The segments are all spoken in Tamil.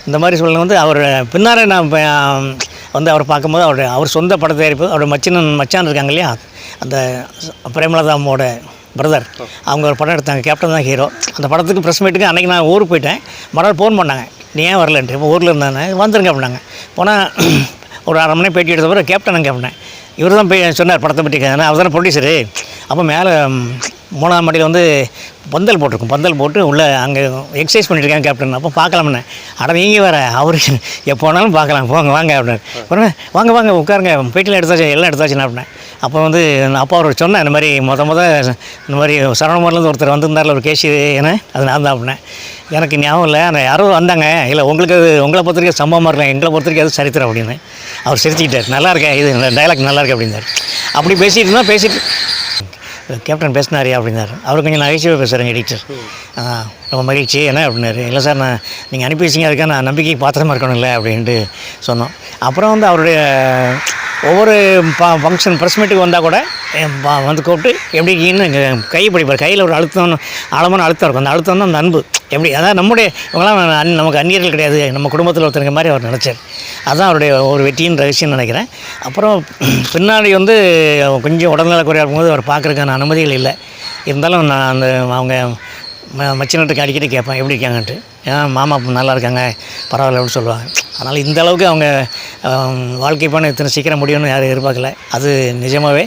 இந்த மாதிரி சூழ்நிலை வந்து அவர் பின்னாடி நான் வந்து அவர் பார்க்கும்போது அவர் சொந்த படத்தை தயாரிப்பு அவரோட மச்சான் இருக்காங்க இல்லையா, அந்த பிரேமலதா அம்மாவோட பிரதர், அவங்க ஒரு படம் எடுத்தாங்க, கேப்டன் தான் ஹீரோ. அந்த படத்துக்கு ப்ரெஸ் மீட்டுக்கு அன்றைக்கி நான் ஊருக்கு போயிட்டேன். மறுநாள் ஃபோன் பண்ணாங்க, நீ ஏன் வரலன்ட்டு. இப்போ ஊரில் இருந்தானே வந்துருங்க அப்படின்னாங்க. போனால் ஒரு 1/2 மணி பேட்டி எடுத்த பிறகு கேப்டன் கேப்டன் இவர் தான் போய் சொன்னார் படத்தை பற்றி. அவர் தானே ப்ரொடியூசரு. அப்போ மேலே 3ஆம் மாடியில் வந்து பந்தல் போட்டிருக்கும், பந்தல் போட்டு உள்ளே அங்கே எக்ஸசைஸ் பண்ணிட்டுருக்கேன் கேப்டன். அப்போ பார்க்கலாம்னு. அட நீங்கள் வேறு அவருக்கு எப்போ வேணாலும் பார்க்கலாம், போங்க வாங்க அப்படின்னாரு. வாங்க வாங்க உட்காருங்க, பேட்டியில் எடுத்தாச்சு, எல்லாம் எடுத்தாச்சுன்னு அப்படின்னேன். அப்போ வந்து அப்போ அவர் சொன்னேன், இந்த மாதிரி இந்த மாதிரி சரவணமூர்லேருந்து ஒருத்தர் வந்திருந்தாரில் ஒரு கேஷி ஏன்னா அது நான் தான் அப்படின்னேன். எனக்கு ஞாபகம் இல்லை, ஆனால் யாரோ வந்தாங்க, இல்லை உங்களுக்கு அது உங்களை பொறுத்த வரைக்கும் சம்பவமாக இருக்கலாம், எங்களை பொறுத்த வரைக்கும் அது சரித்திரம் அப்படின்னு. அவர் சிரிச்சுக்கிட்டார், நல்லா இருக்கேன், இது டைலாக் நல்லா இருக்கு அப்படின்னாரு. அப்படி பேசிட்டு கேப்டன் பேசினாரியா அப்படின்னாரு. அவர் கொஞ்சம் நகைச்சுவை பேசுகிறேங்க எடிட்டர். ரொம்ப மகிழ்ச்சி என்ன அப்படின்னாரு. இல்லை சார், நீங்கள் அனுப்பி வச்சிங்க, அதுக்காக நான் நம்பிக்கைக்கு பாத்திரமா இருக்கணும்ல அப்படின்ட்டு சொன்னோம். அப்புறம் வந்து அவருடைய ஒவ்வொரு ஃபங்க்ஷன் ப்ரெஸ் மீட்டுக்கு வந்தால் கூட வந்து கூப்பிட்டு எப்படி இங்கே கை பிடிப்பார். கையில் ஒரு ஆழமான அழுத்தம் இருக்கும். அந்த அழுத்தம் தான் அந்த அன்பு. எப்படி அதாவது நம்முடைய இவங்களாம் நமக்கு அந்நியர்கள் கிடையாது, நம்ம குடும்பத்தில் ஒருத்தருங்க மாதிரி அவர் நினச்சார். அதுதான் அவருடைய ஒரு வெற்றியின் ரகசியம்னு நினைக்கிறேன். அப்புறம் பின்னாடி வந்து கொஞ்சம் உடல்நல குறையாக இருக்கும்போது அவர் பார்க்குறதுக்கான அனுமதிகள் இல்லை. இருந்தாலும் நான் அந்த அவங்க மச்சினட்டுக்கு அடிக்கடி கேட்பேன் எப்படி இருக்காங்கன்ட்டு. ஏன் மாமா நல்லா இருக்காங்க பரவாயில்ல அப்படின்னு சொல்லுவாங்க. அதனால் இந்த அளவுக்கு அவங்க வாழ்க்கை பயணம் இத்தனை சீக்கிரம் முடியும்னு யாரும் எதிர்பார்க்கல. அது நிஜமாகவே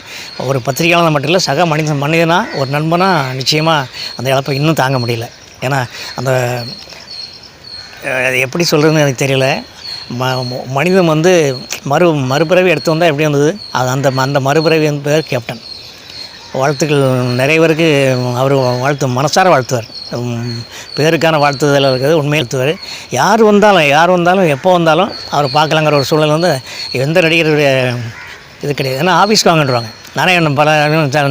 ஒரு பத்திரிகையாளர் மட்டும் இல்லை, சக மனிதனாக ஒரு நண்பனாக நிச்சயமாக அந்த இழப்பை இன்னும் தாங்க முடியல. ஏன்னா அந்த அது எப்படி சொல்கிறதுன்னு எனக்கு தெரியல. மனிதன் வந்து மறுபிறவி எடுத்து வந்தால் எப்படி வந்தது, அது அந்த மறுபிறவி பேர் கேப்டன். வாழ்த்துக்கள் நிறைய பேருக்கு அவர் மனசார வாழ்த்துவார். பேருக்கான வாழ்த்துதல் இருக்கிறது உண்மையை வாழ்த்துவார். யார் வந்தாலும் எப்போ வந்தாலும் அவர் பார்க்கலாங்கிற ஒரு சூழல் வந்து எந்த நடிகருடைய இது கிடையாது. ஏன்னா ஆஃபீஸ்க்கு வாங்கிடுவாங்க. நிறைய பல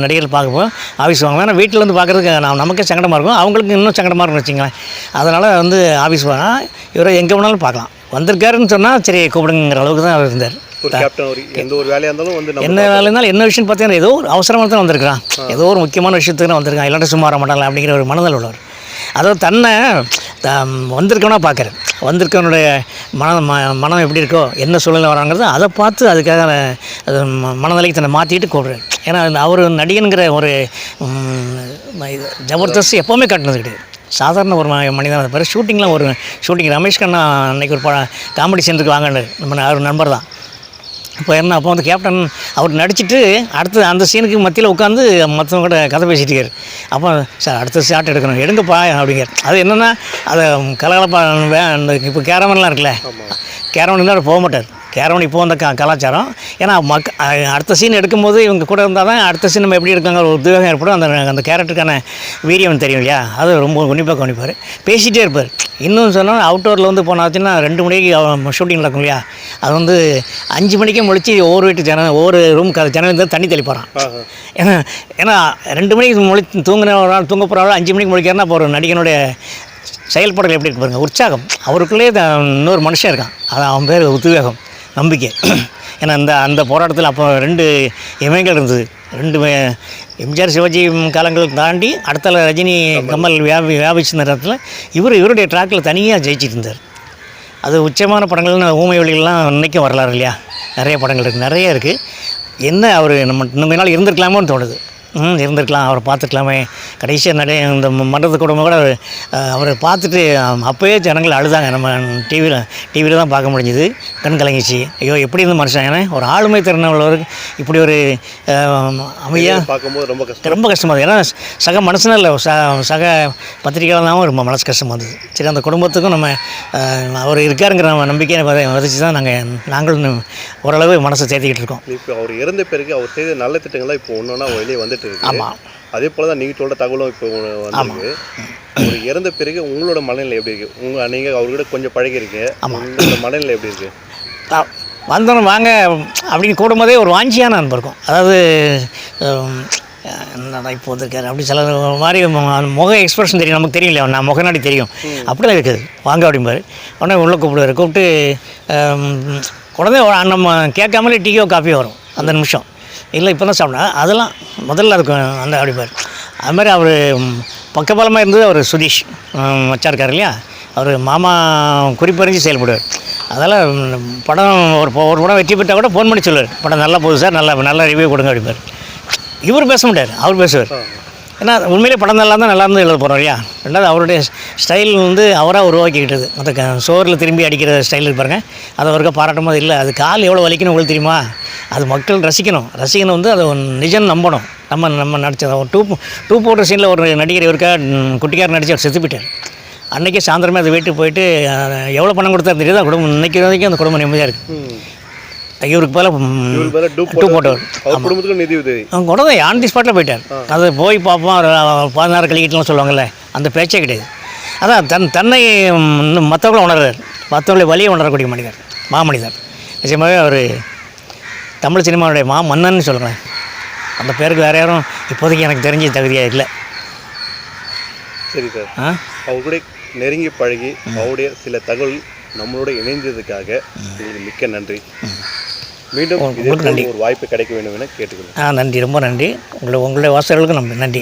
நடிகர்கள் பார்க்கப்போ ஆஃபீஸ் வாங்க. ஏன்னா வீட்டில் வந்து பார்க்குறதுக்கு நமக்கே சங்கடமாக இருக்கும், அவங்களுக்கு இன்னும் சங்கடமாக இருக்குன்னு வச்சுங்களேன். அதனால் வந்து ஆஃபீஸ் வாங்க இவரை எங்கே வேணாலும் பார்க்கலாம். வந்திருக்காருன்னு சொன்னால் சரி கூப்பிடுங்கிற அளவுக்கு தான் அவர் இருந்தார். எந்த ஒரு வேலையாக இருந்தாலும் வந்து என்ன வேலை இருந்தாலும் என்ன விஷயம்னு பார்த்தீங்கன்னா ஏதோ ஒரு அவசரமாக தான் வந்திருக்கான், ஏதோ ஒரு முக்கியமான விஷயத்துக்கு தான் வந்திருக்கான், இல்லாட்டி சும்மா வர மாட்டாங்களா அப்படிங்கிற ஒரு மனதில் உள்ளவர். அதாவது தன்னை வந்திருக்கவனா பார்க்குறேன். வந்திருக்கவனுடைய மனம் எப்படி இருக்கோ, என்ன சூழ்நிலை வராங்கிறது அதை பார்த்து அதுக்காக மனநிலைக்கு தன்னை மாற்றிட்டு கூப்பிடுறேன். ஏன்னா அவர் நடிகனுங்கிற ஒரு ஜபர்தஸ்த் எப்போவுமே காட்டினது கிடையாது. சாதாரண ஒரு மனிதன். அது பிறகு ஷூட்டிங் ரமேஷ் கண்ணா அன்றைக்கி ஒரு காமெடி சென்டருக்கு வாங்கினார், நம்ம அவர் நண்பர் தான். அப்போ வந்து கேப்டன் அவர் நடிச்சுட்டு அடுத்து அந்த சீனுக்கு மத்தியில் உட்காந்து மற்றவங்க கூட கதை பேசிட்டு இருக்கார். அப்போ சார் அடுத்த ஷாட் எடுங்கப்பா அப்படிங்கிறார். அது என்னென்னா அதை கலகலப்பாக அந்த இப்போ கேரவன்லாம் இருக்குல்ல, கேரவன் இருந்தால் போக மாட்டார். கேரவன் இப்போ அந்த கலாச்சாரம். ஏன்னா அடுத்த சீன் எடுக்கும்போது இவங்க கூட இருந்தால் தான் அடுத்த சீன் நம்ம எப்படி இருக்காங்க ஒரு உத்வேகம் ஏற்படும். அந்த கேரக்டருக்கான வீரியம் தெரியும் இல்லையா, அது ரொம்ப உன்னிப்பாக கவனிப்பார். பேசிகிட்டே இருப்பார். இன்னும் சொன்னால் அவுட்டோரில் வந்து போனாச்சுன்னா 2 மணிக்கு ஷூட்டிங் நடக்கும் இல்லையா, அது வந்து 5 மணிக்கே முழிச்சு ஒவ்வொரு வீட்டு ஒவ்வொரு ரூம் ஜன்னல் தண்ணி தெளிப்பாரான். ஏன்னா 2 மணிக்கு தூங்கின ஒரு ஆள் தூங்க போகிற ஆள் 5 மணிக்கு முழிக்கிறேன்னா அப்போ ஒரு நடிகனுடைய செயல்பாடுகள் எப்படி இருக்கு பாருங்கள், உற்சாகம். அவருக்குள்ளேயே இன்னொரு மனுஷன் இருக்கான், அது அவன் பேர் உத்வேகம், நம்பிக்கை. ஏன்னா அந்த போராட்டத்தில் அப்போ 2 இமயங்கள் இருந்தது. 2 எம்ஜிஆர் சிவாஜி காலங்கள் தாண்டி அடுத்த ரஜினி கமல் வியாபிச்சிருந்த நேரத்தில் இவருடைய ட்ராக்கில் தனியாக ஜெயிச்சிட்டு இருந்தார். அது உச்சமான படங்கள்னு ஊமை ஒளிகள்லாம் இன்றைக்கும் வரலாறு இல்லையா, நிறைய படங்கள் இருக்குது, நிறைய இருக்குது. என்ன அவர் நம்ம இன்னும் நாள் இருந்திருக்கலாமோன்னு தோணுது. இருந்திருக்கலாம், அவரை பார்த்துக்கலாமே. கடைசியாக இந்த மன்றத்து குடும்பம் கூட அவரை பார்த்துட்டு அப்போயே ஜனங்கள் அழுதாங்க. நம்ம டிவியில் தான் பார்க்க முடிஞ்சுது. கண் கலங்கிச்சு. ஐயோ எப்படி இருந்த மனுஷன், ஏன்னா ஒரு ஆளுமை திறன உள்ளவருக்கு இப்படி ஒரு அமைதியாக பார்க்கும்போது ரொம்ப கஷ்டமாக இருந்தது. ஏன்னா சக மனுஷனும் இல்லை, சக பத்திரிகையாளர்னாவும் ரொம்ப மனசு கஷ்டமாக இருந்தது. சரி, அந்த குடும்பத்துக்கும் நம்ம அவர் இருக்காருங்கிற நம்ம நம்பிக்கையை வதச்சு தான் நாங்களும் ஓரளவு மனசை சேர்த்துக்கிட்டு இருக்கோம். இப்போ அவர் இறந்த பிறகு அவர் செய்த நல்ல திட்டங்கள்லாம் இப்போ ஒன்று ஒன்றா வெளியே வந்துட்டு இருக்கு. ஆமாம், அதே போல் தான் நீங்கள் சொல்கிற தகவலும் இப்போ வந்து அவர் இறந்த பிறகு உங்களோட மனநிலை எப்படி இருக்குது? நீங்கள் அவர்கிட்ட கொஞ்சம் பழகிருக்கீங்க, உங்களோட மனநிலை எப்படி இருக்குது? வந்தோம் வாங்க அப்படின்னு கூடும்போதே ஒரு வாஞ்சியான அன்பு இருக்கும். அதாவது என்னடா இப்போ வந்திருக்காரு அப்படி சில மாதிரி முக எக்ஸ்பிரஷன் தெரியும், நமக்கு தெரியல, நான் முகநாடி தெரியும், அப்படி தான் இருக்குது. வாங்க அப்படிம்பாரு. உடனே உள்ளே கூப்பிட்டு உடனே நம்ம கேட்காமலே டீயோ காஃபியோ வரும் அந்த நிமிஷம். இல்லை இப்போ தான் சாப்பிட்டேன், அதெல்லாம் முதல்ல இருக்கும் அப்படிம்பார். அது மாதிரி அவர் பக்கபலமாக இருந்தது அவர் சுதீஷ் மச்சா இருக்கார் இல்லையா, அவர் மாமா குறிப்பறிஞ்சு செயல்படுவார். அதனால் படம் ஒரு படம் வெற்றி பெற்றால் கூட ஃபோன் பண்ணி சொல்லுவார், படம் நல்லா போகுது சார், நல்லா ரிவ்யூ கொடுங்க அப்படிப்பார். இவர் பேச மாட்டார், அவர் பேசுவார். ஏன்னா உண்மையிலே படம் நல்லா இருந்து எழுத போகிறோம் இல்லையா. ரெண்டாவது அவருடைய ஸ்டைல் வந்து அவராக உருவாக்கிக்கிட்டது. அந்த சோரில் திரும்பி அடிக்கிற ஸ்டைல் இருப்பாருங்க, அதை அவருக்கு பாராட்டும் போது இல்லை அது கால் எவ்வளோ வலிக்கணும் உங்களுக்கு தெரியுமா, அது மக்கள் ரசிக்கணும் வந்து அதை நிஜம் நம்பணும். நம்ம நடிச்ச ஒரு டூ போடுற சீனில் ஒரு நடிகர் இவருக்கா குட்டிக்கார் நடிச்சு அவர் செத்து போயிட்டார். அன்றைக்கி சாயந்தரமே அதை வீட்டுக்கு போயிட்டு எவ்வளோ பணம் கொடுத்தா தெரியுது, குடும்பம் இன்னைக்கு வரைக்கும் அந்த குடும்பம் நிம்மதியாக இருக்குது. இவருக்கு பதிலாக டூ போட்டவர் குடும்பத்துக்கு நிதி உதவி உடனே ஆன் தி ஸ்பாட்டில் போயிட்டார். அது போய் பார்ப்போம் 16 கழிக்கிட்டுலாம் சொல்லுவாங்கள்ல, அந்த பேச்சே கிடையாது. அதான் தன்னை மற்றவங்களும் உணர்றார், மற்றவங்களை வழியை உணரக்கூடிய மனிதர், மாமனிதர். நிச்சயமாகவே அவர் தமிழ் சினிமாவுடைய மன்னன்னு சொல்லுங்களேன். அந்த பேருக்கு வேறு யாரும் இப்போதைக்கு எனக்கு தெரிஞ்ச தகுதியாக இல்லை. சரி சார், அவர் கூட நெருங்கி பழகி அவருடைய சில தகவல் நம்மளோட இணைந்ததுக்காக உங்களுக்கு மிக்க நன்றி. மீண்டும் உங்களுக்கு நன்றி. ஒரு வாய்ப்பு கிடைக்க வேண்டும் என கேட்டுக்கொள்கிறேன். நன்றி, ரொம்ப நன்றி. உங்களுடைய வாசகர்களுக்கும் நன்றி.